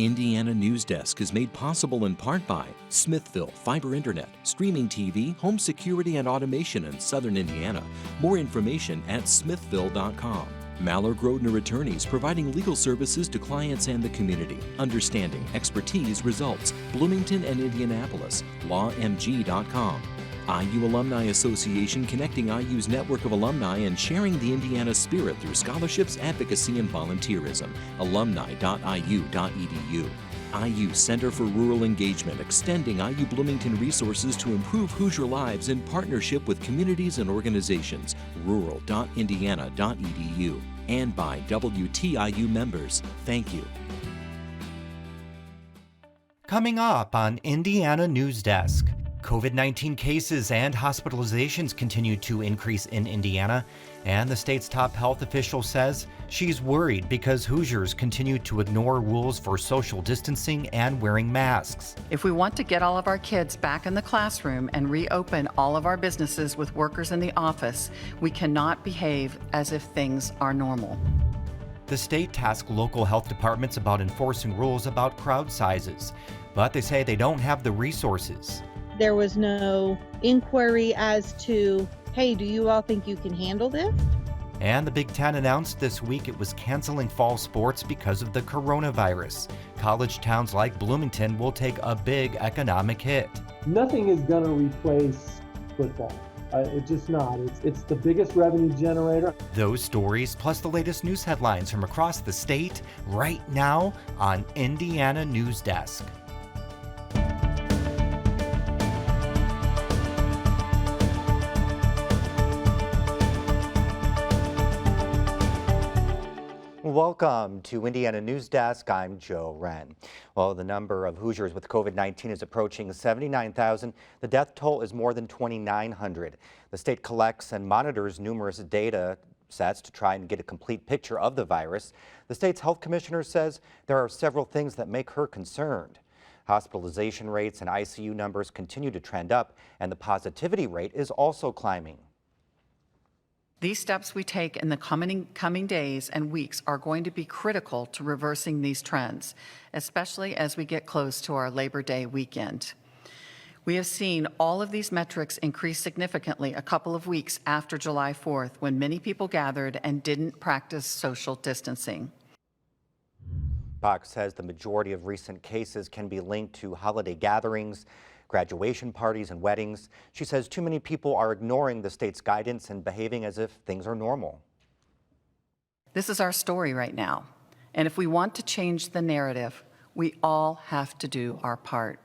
Indiana Newsdesk is made possible in part by Smithville Fiber Internet, streaming TV, home security and automation in Southern Indiana. More information at smithville.com. MALLOR GRODNER Attorneys, providing legal services to clients and the community. Understanding, expertise, results. Bloomington and Indianapolis. LawMG.com. IU Alumni Association, connecting IU's network of alumni and sharing the Indiana spirit through scholarships, advocacy, and volunteerism. Alumni.iu.edu. IU Center for Rural Engagement, extending IU Bloomington resources to improve Hoosier lives in partnership with communities and organizations. Rural.indiana.edu. And by WTIU members. Thank you. Coming up on Indiana Newsdesk. COVID-19 cases and hospitalizations continue to increase in Indiana, and the state's top health official says she's worried because Hoosiers continue to ignore rules for social distancing and wearing masks. If we want to get all of our kids back in the classroom and reopen all of our businesses with workers in the office, we cannot behave as if things are normal. The state tasked local health departments about enforcing rules about crowd sizes, but they say they don't have the resources. There was no inquiry as to, hey, do you all think you can handle this? And the Big Ten announced this week it was canceling fall sports because of the coronavirus. College towns like Bloomington will take a big economic hit. Nothing is going to replace football. It's just not. It's the biggest revenue generator. Those stories, plus the latest news headlines from across the state, right now on Indiana Newsdesk. Welcome to Indiana Newsdesk. I'm Joe Wren. Well, the number of Hoosiers with COVID-19 is approaching 79,000. The death toll is more than 2,900. The state collects and monitors numerous data sets to try and get a complete picture of the virus. The state's health commissioner says there are several things that make her concerned. Hospitalization rates and ICU numbers continue to trend up, and the positivity rate is also climbing. These steps we take in the coming days and weeks are going to be critical to reversing these trends, especially as we get close to our Labor Day weekend. We have seen all of these metrics increase significantly a couple of weeks after July 4th, when many people gathered and didn't practice social distancing. Bach says the majority of recent cases can be linked to holiday gatherings, graduation parties, and weddings. She says too many people are ignoring the state's guidance and behaving as if things are normal. This is our story right now. And if we want to change the narrative, we all have to do our part.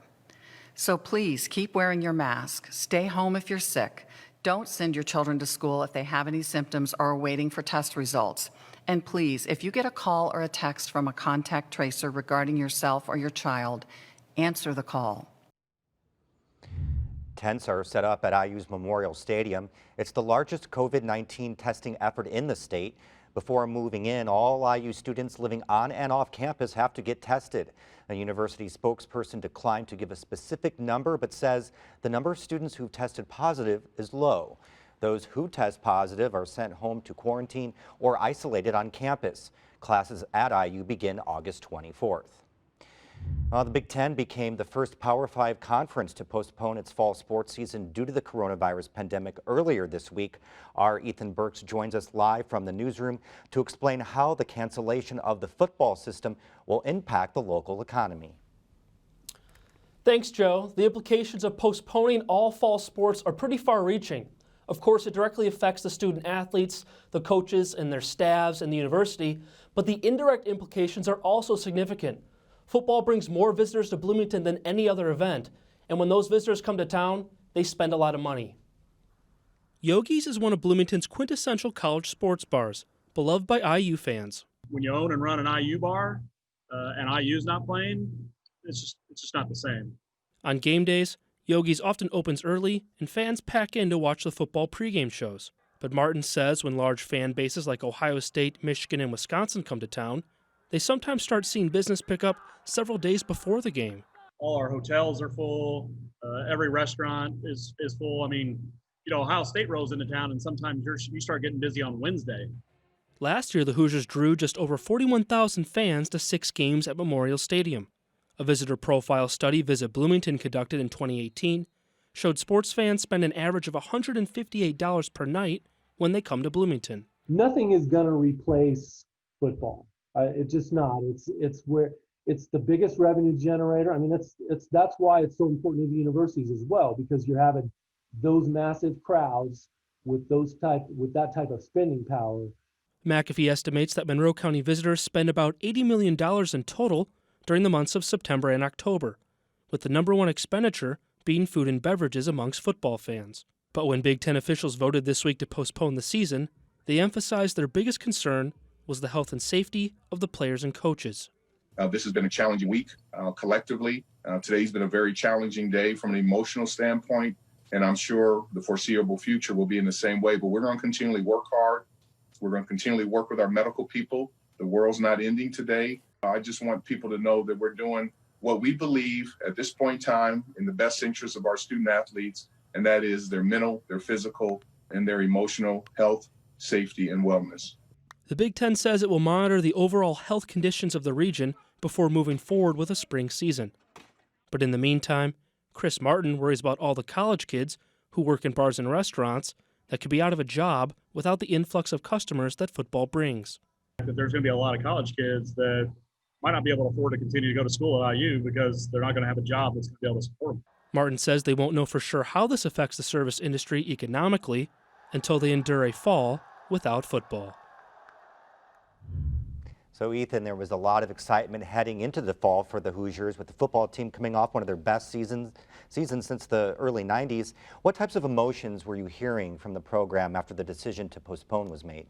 So please keep wearing your mask. Stay home if you're sick. Don't send your children to school if they have any symptoms or are waiting for test results. And please, if you get a call or a text from a contact tracer regarding yourself or your child, answer the call. Tents are set up at IU's Memorial Stadium. It's the largest COVID-19 testing effort in the state. Before moving in, all IU students living on and off campus have to get tested. A university spokesperson declined to give a specific number, but says the number of students who've tested positive is low. Those who test positive are sent home to quarantine or isolated on campus. Classes at IU begin August 24th. The Big Ten became the first Power 5 conference to postpone its fall sports season due to the coronavirus pandemic earlier this week. Our Ethan Burks joins us live from the newsroom to explain how the cancellation of the football system will impact the local economy. Thanks, Joe. The implications of postponing all fall sports are pretty far-reaching. Of course, it directly affects the student athletes, the coaches and their staffs, and the university, but the indirect implications are also significant. Football brings more visitors to Bloomington than any other event, and when those visitors come to town, they spend a lot of money. Yogi's is one of Bloomington's quintessential college sports bars, beloved by IU fans. When you own and run an IU bar, and IU's not playing, it's just not the same. On game days, Yogi's often opens early, and fans pack in to watch the football pregame shows. But Martin says when large fan bases like Ohio State, Michigan, and Wisconsin come to town, they sometimes start seeing business pick up several days before the game. All our hotels are full. Every restaurant is full. I mean, Ohio State rolls into town, and sometimes you start getting busy on Wednesday. Last year, the Hoosiers drew just over 41,000 fans to 6 games at Memorial Stadium. A visitor profile study Visit Bloomington conducted in 2018 showed sports fans spend an average of $158 per night when they come to Bloomington. Nothing is going to replace football. It's just not. It's the biggest revenue generator. I mean, that's why it's so important to the universities as well, because you're having those massive crowds with that type of spending power. McAfee estimates that Monroe County visitors spend about $80 million in total during the months of September and October, with the number one expenditure being food and beverages amongst football fans. But when Big Ten officials voted this week to postpone the season, they emphasized their biggest concern was the health and safety of the players and coaches. This has been a challenging week collectively. Today's been a very challenging day from an emotional standpoint, and I'm sure the foreseeable future will be in the same way. But we're going to continually work hard. We're going to continually work with our medical people. The world's not ending today. I just want people to know that we're doing what we believe at this point in time in the best interest of our student athletes, and that is their mental, their physical, and their emotional health, safety, and wellness. The Big Ten says it will monitor the overall health conditions of the region before moving forward with a spring season. But in the meantime, Chris Martin worries about all the college kids who work in bars and restaurants that could be out of a job without the influx of customers that football brings. That there's going to be a lot of college kids that might not be able to afford to continue to go to school at IU because they're not going to have a job that's going to be able to support them. Martin says they won't know for sure how this affects the service industry economically until they endure a fall without football. So, Ethan, there was a lot of excitement heading into the fall for the Hoosiers, with the football team coming off one of their best seasons since the early 90s. What types of emotions were you hearing from the program after the decision to postpone was made?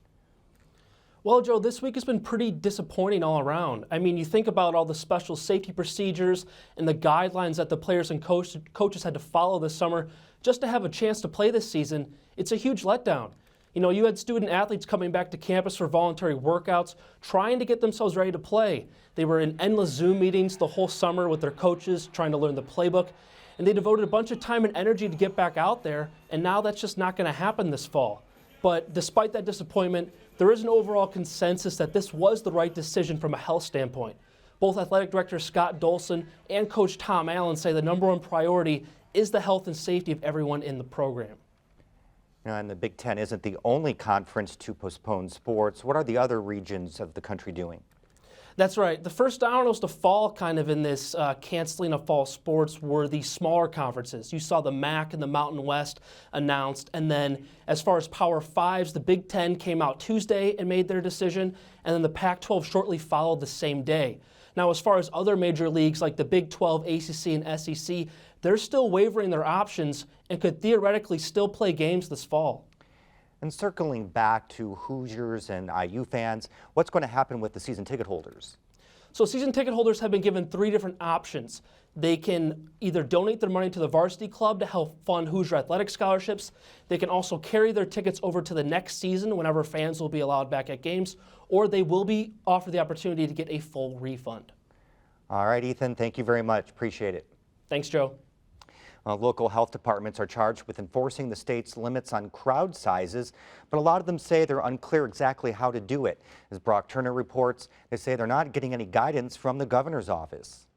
Well, Joe, this week has been pretty disappointing all around. I mean, you think about all the special safety procedures and the guidelines that the players and coaches had to follow this summer just to have a chance to play this season. It's a huge letdown. You know, you had student athletes coming back to campus for voluntary workouts, trying to get themselves ready to play. They were in endless Zoom meetings the whole summer with their coaches, trying to learn the playbook, and they devoted a bunch of time and energy to get back out there, and now that's just not going to happen this fall. But despite that disappointment, there is an overall consensus that this was the right decision from a health standpoint. Both Athletic Director Scott Dolson and Coach Tom Allen say the number one priority is the health and safety of everyone in the program. And the Big Ten isn't the only conference to postpone sports. What are the other regions of the country doing? That's right. The first dominoes to fall kind of in this canceling of fall sports were the smaller conferences. You saw the MAC and the Mountain West announced, and then as far as Power Fives, the Big Ten came out Tuesday and made their decision, and then the Pac-12 shortly followed the same day. Now, as far as other major leagues like the Big 12, ACC, and SEC, they're still wavering their options and could theoretically still play games this fall. And circling back to Hoosiers and IU fans, what's going to happen with the season ticket holders? So season ticket holders have been given 3 different options. They can either donate their money to the varsity club to help fund Hoosier athletic scholarships. They can also carry their tickets over to the next season whenever fans will be allowed back at games, or they will be offered the opportunity to get a full refund. All right, Ethan, thank you very much. Appreciate it. Thanks, Joe. Local health departments are charged with enforcing the state's limits on crowd sizes, but a lot of them say they're unclear exactly how to do it. As Brock Turner reports, they say they're not getting any guidance from the governor's office.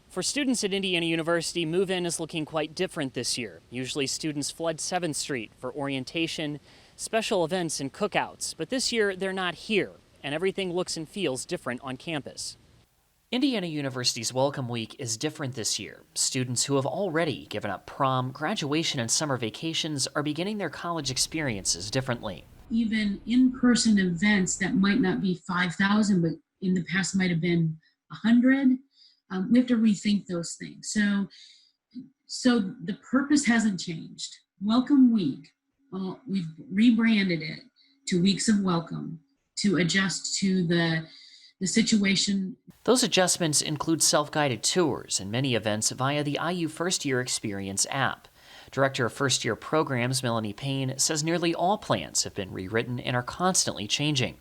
For students at Indiana University, move-in is looking quite different this year. Usually students flood 7th Street for orientation, special events, and cookouts, but this year they're not here, and everything looks and feels different on campus. Indiana University's Welcome Week is different this year. Students who have already given up prom, graduation, and summer vacations are beginning their college experiences differently. Even in-person events that might not be 5,000, but in the past might have been 100, we have to rethink those things. So the purpose hasn't changed. Welcome Week, we've rebranded it to Weeks of Welcome to adjust to the situation. Those adjustments include self-guided tours and many events via the IU First Year Experience app. Director of First Year Programs, Melanie Payne, says nearly all plans have been rewritten and are constantly changing.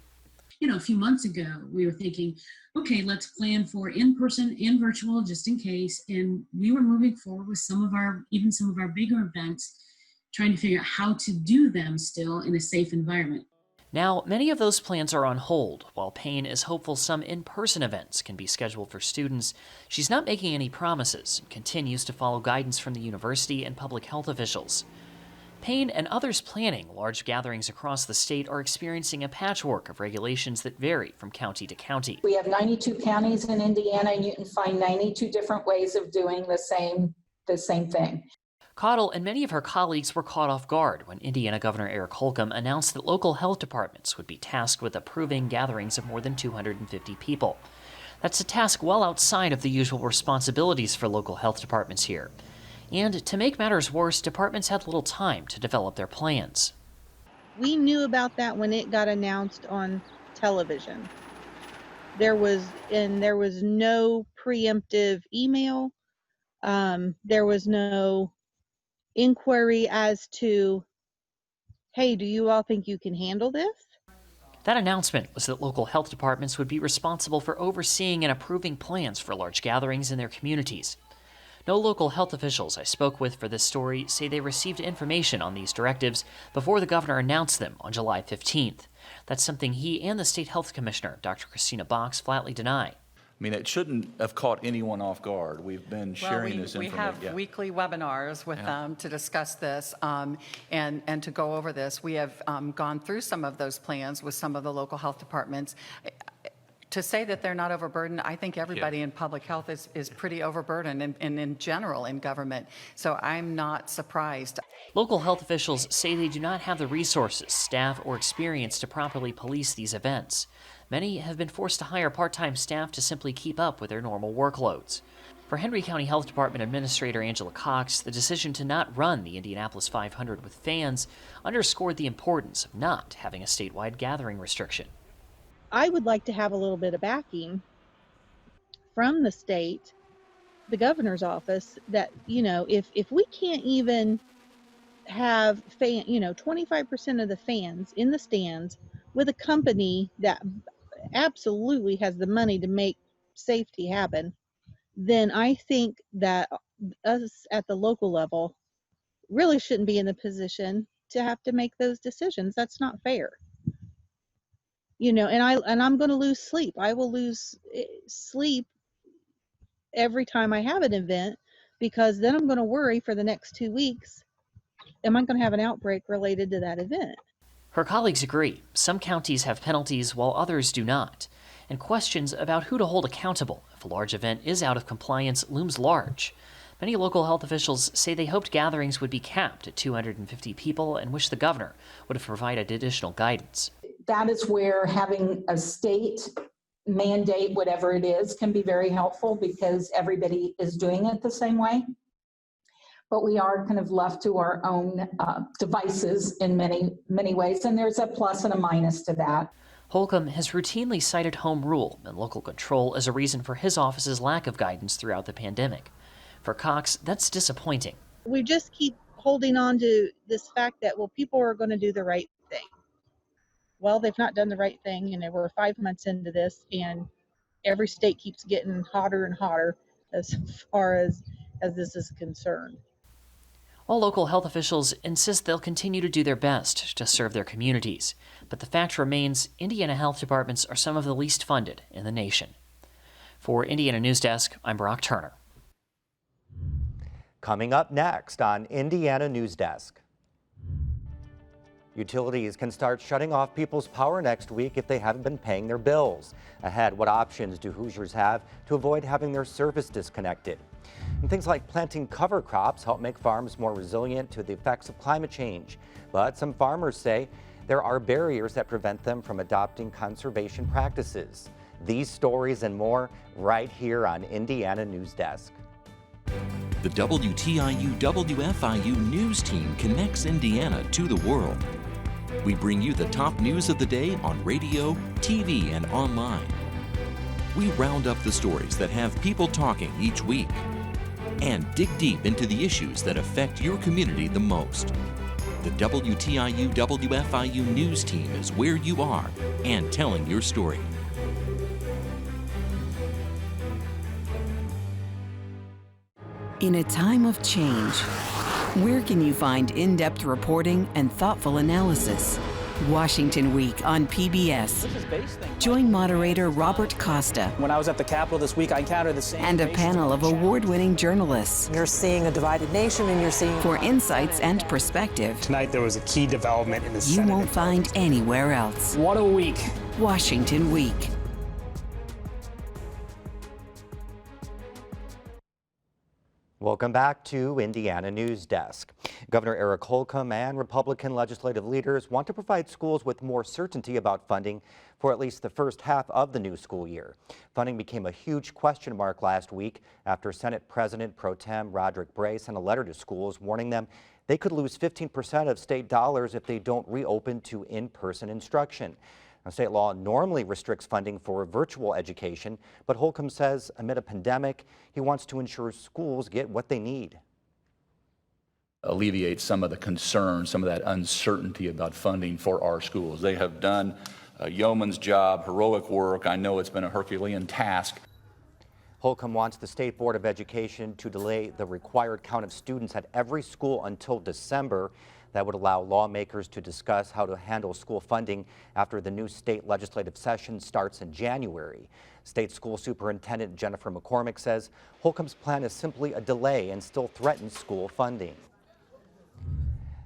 You know, a few months ago, we were thinking, okay, let's plan for in-person and virtual just in case. And we were moving forward with some of our bigger events, trying to figure out how to do them still in a safe environment. Now, many of those plans are on hold. While Payne is hopeful some in-person events can be scheduled for students, she's not making any promises and continues to follow guidance from the university and public health officials. Payne and others planning large gatherings across the state are experiencing a patchwork of regulations that vary from county to county. We have 92 counties in Indiana, and you can find 92 different ways of doing the same thing. Caudill and many of her colleagues were caught off guard when Indiana Governor Eric Holcomb announced that local health departments would be tasked with approving gatherings of more than 250 people. That's a task well outside of the usual responsibilities for local health departments here. And to make matters worse, departments had little time to develop their plans. We knew about that when it got announced on television. There was no preemptive email. There was no inquiry as to, hey, do you all think you can handle this? That announcement was that local health departments would be responsible for overseeing and approving plans for large gatherings in their communities. No local health officials I spoke with for this story say they received information on these directives before the governor announced them on July 15th. That's something he and the state health commissioner, Dr. Christina Box, flatly deny. I mean, it shouldn't have caught anyone off guard. We've been sharing this We information. have weekly webinars with them to discuss this and to go over this. We have gone through some of those plans with some of the local health departments. To say that they're not overburdened, I think everybody in public health is pretty overburdened and in general in government. So I'm not surprised. Local health officials say they do not have the resources, staff, or experience to properly police these events. Many have been forced to hire part-time staff to simply keep up with their normal workloads. For Henry County Health Department Administrator Angela Cox, the decision to not run the Indianapolis 500 with fans underscored the importance of not having a statewide gathering restriction. I would like to have a little bit of backing from the state, the governor's office, that, if we can't even have 25% of the fans in the stands with a company that absolutely has the money to make safety happen, then I think that us at the local level really shouldn't be in the position to have to make those decisions. That's not fair. And I'm going to lose sleep. I will lose sleep every time I have an event, because then I'm going to worry for the next 2 weeks, am I going to have an outbreak related to that event? Her colleagues agree. Some counties have penalties while others do not. And questions about who to hold accountable if a large event is out of compliance looms large. Many local health officials say they hoped gatherings would be capped at 250 people and wish the governor would have provided additional guidance. That is where having a state mandate, whatever it is, can be very helpful, because everybody is doing it the same way. But we are kind of left to our own devices in many, many ways, and there's a plus and a minus to that. Holcomb has routinely cited home rule and local control as a reason for his office's lack of guidance throughout the pandemic. For Cox, that's disappointing. We just keep holding on to this fact that, people are going to do the right thing. Well, they've not done the right thing, and we're 5 months into this, and every state keeps getting hotter and hotter as far as this is concerned. All local health officials insist they'll continue to do their best to serve their communities, but the fact remains Indiana health departments are some of the least funded in the nation. For Indiana Newsdesk, I'm Brock Turner. Coming up next on Indiana Newsdesk. Utilities can start shutting off people's power next week if they haven't been paying their bills. Ahead, what options do Hoosiers have to avoid having their service disconnected? And things like planting cover crops help make farms more resilient to the effects of climate change. But some farmers say there are barriers that prevent them from adopting conservation practices. These stories and more right here on Indiana Newsdesk. The WTIU WFIU news team connects Indiana to the world. We bring you the top news of the day on radio, TV, and online. We round up the stories that have people talking each week and dig deep into the issues that affect your community the most. The WTIU WFIU news team is where you are and telling your story. In a time of change, where can you find in-depth reporting and thoughtful analysis? Washington Week on PBS. Join moderator Robert Costa. When I was at the Capitol this week, I encountered the same. And a panel of award-winning journalists. You're seeing a divided nation, and you're seeing. For insights and perspective. Tonight there was a key development in the Senate. You won't find anywhere else. What a week. Washington Week. Welcome back to Indiana Newsdesk. Governor Eric Holcomb and Republican legislative leaders want to provide schools with more certainty about funding for at least the first half of the new school year. Funding became a huge question mark last week after Senate President Pro Tem Roderick Bray sent a letter to schools warning them they could lose 15% of state dollars if they don't reopen to in-person instruction. Now, state law normally restricts funding for virtual education, but Holcomb says amid a pandemic, he wants to ensure schools get what they need. Alleviate some of the concerns, some of that uncertainty about funding for our schools. They have done a yeoman's job, heroic work. I know it's been a Herculean task. Holcomb wants the State Board of Education to delay the required count of students at every school until December. That would allow lawmakers to discuss how to handle school funding after the new state legislative session starts in January. State School Superintendent Jennifer McCormick says Holcomb's plan is simply a delay and still threatens school funding.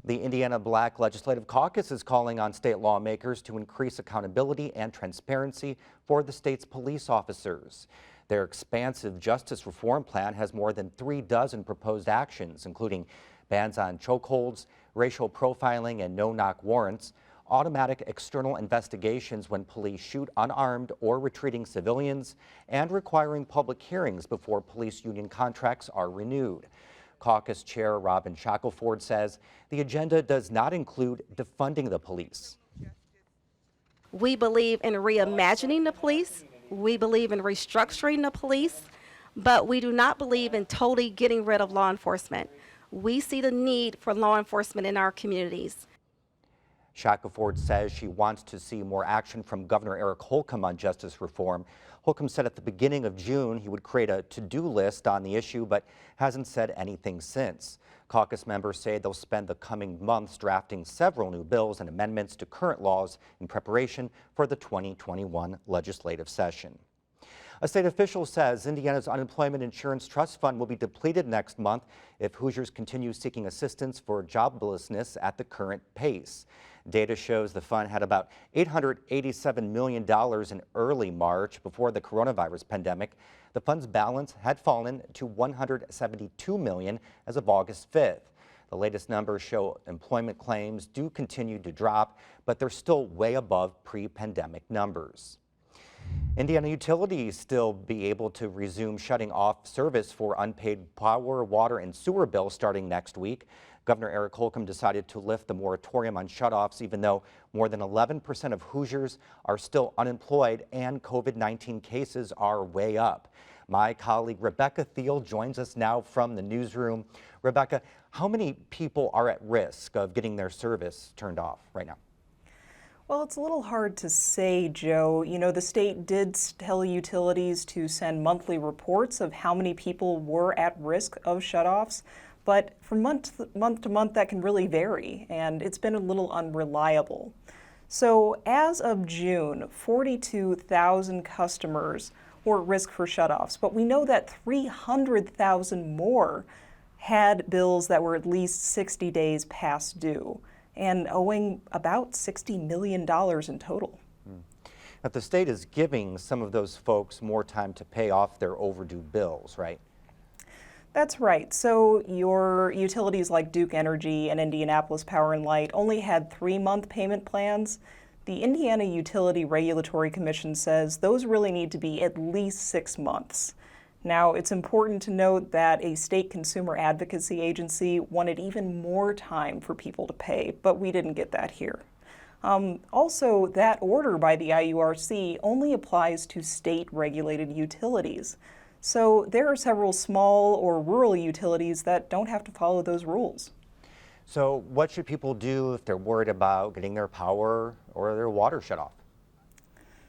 The Indiana Black Legislative Caucus is calling on state lawmakers to increase accountability and transparency for the state's police officers. Their expansive justice reform plan has more than 36 proposed actions, including bans on chokeholds, racial profiling and no-knock warrants, automatic external investigations when police shoot unarmed or retreating civilians, and requiring public hearings before police union contracts are renewed. Caucus Chair Robin Shackelford says the agenda does not include defunding the police. We believe in reimagining the police. We believe in restructuring the police, but we do not believe in totally getting rid of law enforcement. We see the need for law enforcement in our communities. Shackelford says she wants to see more action from Governor Eric Holcomb on justice reform. Holcomb said at the beginning of June he would create a to-do list on the issue, but hasn't said anything since. Caucus members say they'll spend the coming months drafting several new bills and amendments to current laws in preparation for the 2021 legislative session. A state official says Indiana's Unemployment Insurance Trust Fund will be depleted next month if Hoosiers continue seeking assistance for joblessness at the current pace. Data shows the fund had about $887 million in early March before the coronavirus pandemic. The fund's balance had fallen to $172 million as of August 5th. The latest numbers show employment claims do continue to drop, but they're still way above pre-pandemic numbers. Indiana Utilities still be able to resume shutting off service for unpaid power, water, and sewer bills starting next week. Governor Eric Holcomb decided to lift the moratorium on shutoffs, even though more than 11% of Hoosiers are still unemployed and COVID-19 cases are way up. My colleague Rebecca Thiel joins us now from the newsroom. Rebecca, how many people are at risk of getting their service turned off right now? Well, it's a little hard to say, Joe. You know, the state did tell utilities to send monthly reports of how many people were at risk of shutoffs, but from month to month that can really vary, and it's been a little unreliable. So as of June, 42,000 customers were at risk for shutoffs, but we know that 300,000 more had bills that were at least 60 days past due, and owing about $60 million in total. But the state is giving some of those folks more time to pay off their overdue bills, right? That's right. So your utilities like Duke Energy and Indianapolis Power and Light only had 3-month payment plans. The Indiana Utility Regulatory Commission says those really need to be at least 6 months. Now, it's important to note that a state consumer advocacy agency wanted even more time for people to pay, but we didn't get that here. Also, that order by the IURC only applies to state-regulated utilities. So there are several small or rural utilities that don't have to follow those rules. So what should people do if they're worried about getting their power or their water shut off?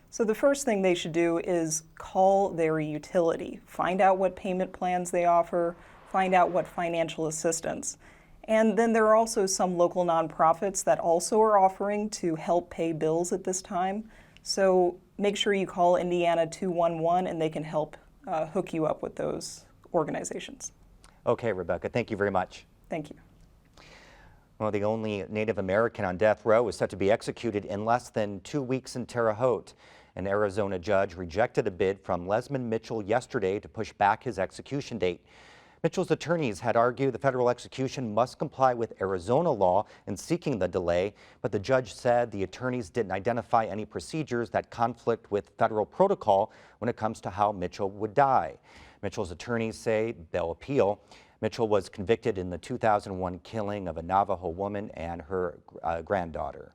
So the first thing they should do is call their utility, find out what payment plans they offer, find out what financial assistance. And then there are also some local nonprofits that also are offering to help pay bills at this time. So make sure you call Indiana 211 and they can help hook you up with those organizations. Okay, Rebecca, thank you very much. Thank you. Well, the only Native American on death row is set to be executed in less than 2 weeks in Terre Haute. An Arizona judge rejected a bid from Lesmond Mitchell yesterday to push back his execution date. Mitchell's attorneys had argued the federal execution must comply with Arizona law in seeking the delay, but the judge said the attorneys didn't identify any procedures that conflict with federal protocol when it comes to how Mitchell would die. Mitchell's attorneys say they'll appeal. Mitchell was convicted in the 2001 killing of a Navajo woman and her granddaughter.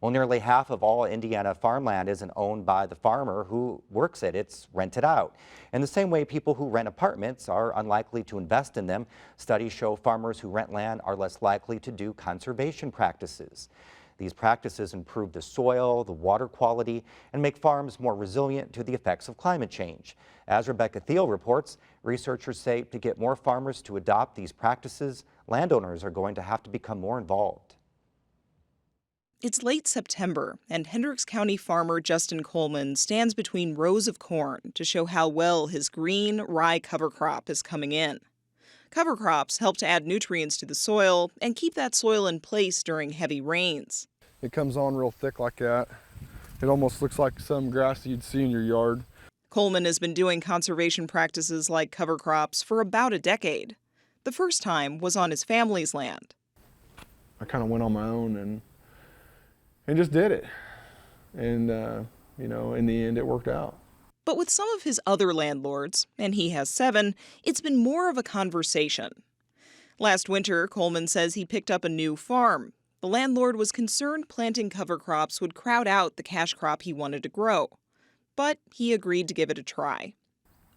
Well, nearly half of all Indiana farmland isn't owned by the farmer who works it. It's rented out. In the same way people who rent apartments are unlikely to invest in them, studies show farmers who rent land are less likely to do conservation practices. These practices improve the soil, the water quality, and make farms more resilient to the effects of climate change. As Rebecca Thiel reports, researchers say to get more farmers to adopt these practices, landowners are going to have to become more involved. It's late September, and Hendricks County farmer Justin Coleman stands between rows of corn to show how well his green rye cover crop is coming in. Cover crops help to add nutrients to the soil and keep that soil in place during heavy rains. It comes on real thick like that. It almost looks like some grass you'd see in your yard. Coleman has been doing conservation practices like cover crops for about a decade. The first time was on his family's land. I kind of went on my own and just did it. And, you know, in the end, it worked out. But with some of his other landlords, and he has 7, it's been more of a conversation. Last winter, Coleman says he picked up a new farm. The landlord was concerned planting cover crops would crowd out the cash crop he wanted to grow. But he agreed to give it a try.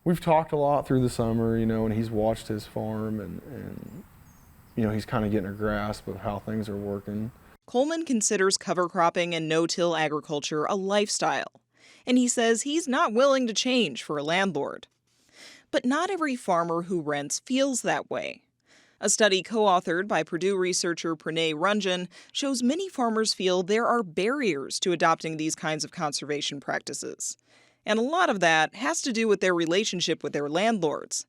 We've talked a lot through the summer, you know, and he's watched his farm and you know, he's kind of getting a grasp of how things are working. Coleman considers cover cropping and no-till agriculture a lifestyle, and he says he's not willing to change for a landlord. But not every farmer who rents feels that way. A study co-authored by Purdue researcher Pranay Ranjan shows many farmers feel there are barriers to adopting these kinds of conservation practices. And a lot of that has to do with their relationship with their landlords.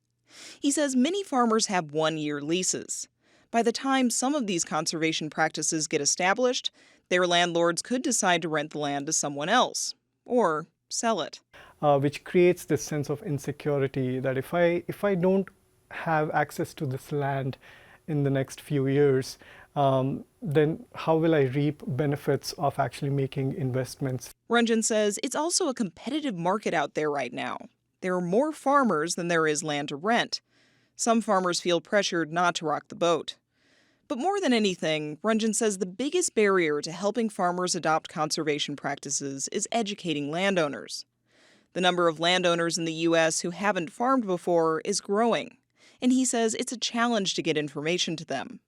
He says many farmers have one-year leases. By the time some of these conservation practices get established, their landlords could decide to rent the land to someone else or sell it. Which creates this sense of insecurity that if I don't have access to this land in the next few years, then how will I reap benefits of actually making investments? Ranjan says it's also a competitive market out there right now. There are more farmers than there is land to rent. Some farmers feel pressured not to rock the boat. But more than anything, Ranjan says the biggest barrier to helping farmers adopt conservation practices is educating landowners. The number of landowners in the U.S. who haven't farmed before is growing, and he says it's a challenge to get information to them.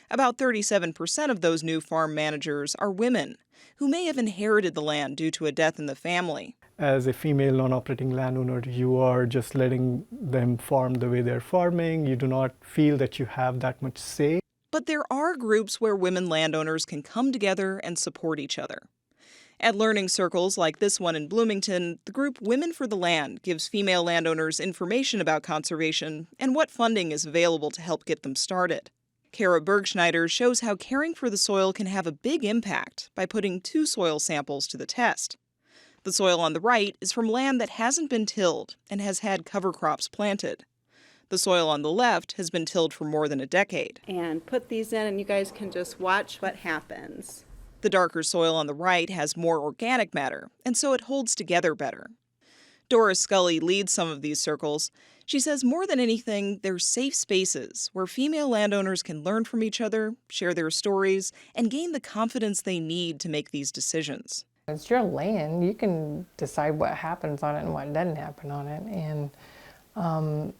About 37% of those new farm managers are women, who may have inherited the land due to a death in the family. As a female non-operating landowner, you are just letting them farm the way they're farming. You do not feel that you have that much say. But there are groups where women landowners can come together and support each other. At learning circles like this one in Bloomington, the group Women for the Land gives female landowners information about conservation and what funding is available to help get them started. Kara Bergschneider shows how caring for the soil can have a big impact by putting 2 soil samples to the test. The soil on the right is from land that hasn't been tilled and has had cover crops planted. The soil on the left has been tilled for more than a decade. And put these in and you guys can just watch what happens. The darker soil on the right has more organic matter, and so it holds together better. Doris Scully leads some of these circles. She says more than anything, they're safe spaces where female landowners can learn from each other, share their stories, and gain the confidence they need to make these decisions. It's your land. You can decide what happens on it and what doesn't happen on it. And,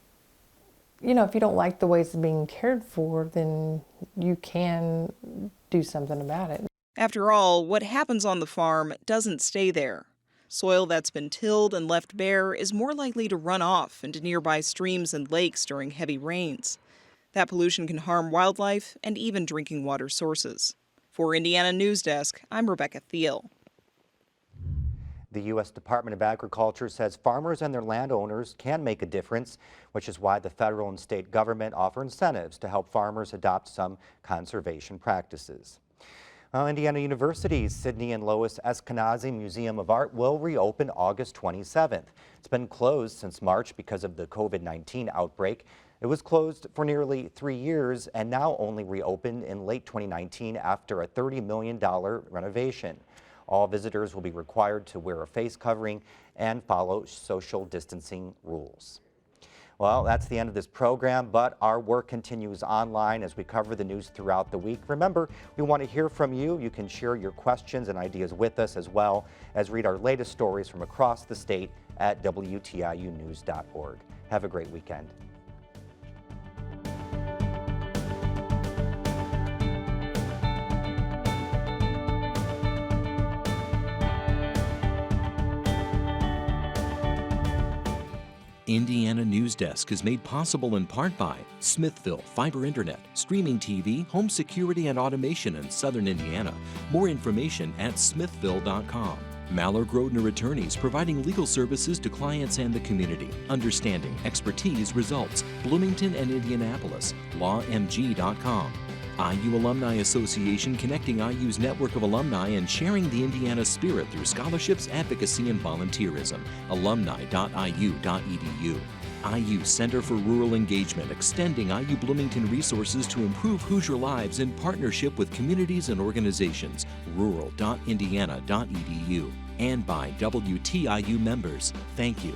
you know, if you don't like the way it's being cared for, then you can do something about it. After all, what happens on the farm doesn't stay there. Soil that's been tilled and left bare is more likely to run off into nearby streams and lakes during heavy rains. That pollution can harm wildlife and even drinking water sources. For Indiana Newsdesk, I'm Rebecca Thiel. The U.S. Department of Agriculture says farmers and their landowners can make a difference, which is why the federal and state government offer incentives to help farmers adopt some conservation practices. Indiana University's Sidney and Lois Eskenazi Museum of Art will reopen August 27th. It's been closed since March because of the COVID-19 outbreak. It was closed for nearly 3 years and now only reopened in late 2019 after a $30 million renovation. All visitors will be required to wear a face covering and follow social distancing rules. Well, that's the end of this program, but our work continues online as we cover the news throughout the week. Remember, we want to hear from you. You can share your questions and ideas with us, as well as read our latest stories from across the state at WTIUnews.org. Have a great weekend. Indiana Newsdesk is made possible in part by Smithville Fiber Internet, streaming TV, home security and automation in Southern Indiana. More information at smithville.com. MALLOR GRODNER Attorneys, providing legal services to clients and the community. Understanding, expertise, results. Bloomington and Indianapolis. LawMG.com. IU Alumni Association, connecting IU's network of alumni and sharing the Indiana spirit through scholarships, advocacy, and volunteerism. Alumni.iu.edu. IU Center for Rural Engagement, extending IU Bloomington resources to improve Hoosier lives in partnership with communities and organizations. Rural.indiana.edu. And by WTIU members. Thank you.